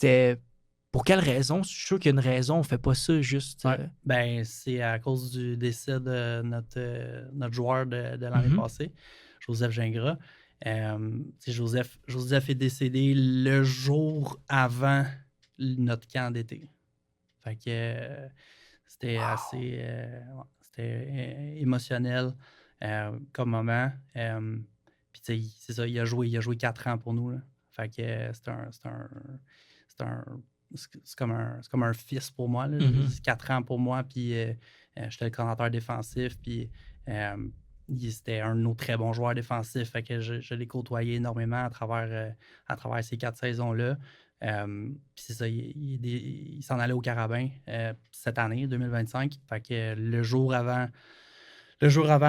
c'était... Pour quelle raison? Je suis sûr qu'il y a une raison, on fait pas ça juste... Ouais. Ben, c'est à cause du décès de notre joueur de l'année Mhm. passée, Joseph Gingras. Joseph est décédé le jour avant notre camp d'été. Fait que c'était assez c'était émotionnel comme moment. Puis tu sais, c'est ça, il a joué 4 ans pour nous. Là. Fait que c'est comme un fils pour moi. Là. Mhm. C'est 4 ans pour moi, puis j'étais le coordinateur défensif, puis euh, c'était un de nos très bons joueurs défensifs. Fait que je l'ai côtoyé énormément à travers ces 4 saisons-là. Puis c'est ça, il s'en allait au Carabin cette année, 2025. Fait que le jour avant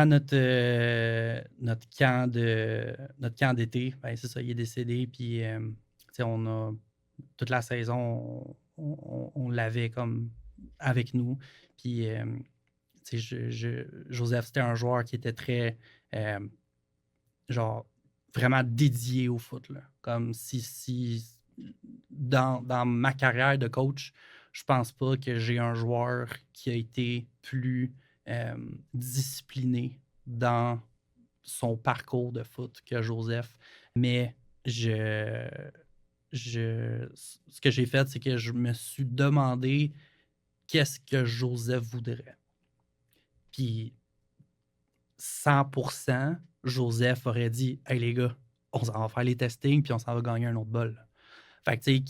notre camp d'été, ben c'est ça, il est décédé. Puis on a toute la saison, on l'avait comme avec nous. Puis Joseph, c'était un joueur qui était très euh, genre vraiment dédié au foot. Là. Comme si dans ma carrière de coach, je pense pas que j'ai un joueur qui a été plus discipliné dans son parcours de foot que Joseph. Mais ce que j'ai fait, c'est que je me suis demandé qu'est-ce que Joseph voudrait. Puis 100%, Joseph aurait dit « Hey les gars, on s'en va faire les testings puis on s'en va gagner un autre bol. » Fait que tu sais,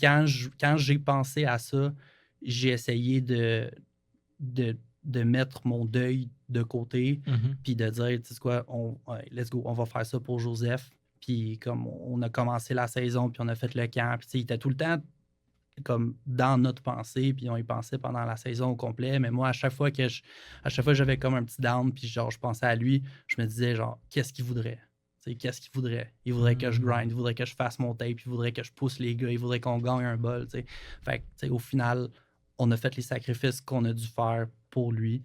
quand j'ai pensé à ça, j'ai essayé de mettre mon deuil de côté Mhm. puis de dire, tu sais quoi, ouais, let's go, on va faire ça pour Joseph. Puis comme on a commencé la saison, puis on a fait le camp, puis tu sais, il était tout le temps comme dans notre pensée, puis on y pensait pendant la saison au complet. Mais moi, à chaque fois que j'avais comme un petit down, puis genre, je pensais à lui, je me disais, genre, qu'est-ce qu'il voudrait? Tu sais, qu'est-ce qu'il voudrait? Il voudrait que je grind, il voudrait que je fasse mon tape, il voudrait que je pousse les gars, il voudrait qu'on gagne un bol. Tu sais. Fait que, tu sais, au final, on a fait les sacrifices qu'on a dû faire pour lui.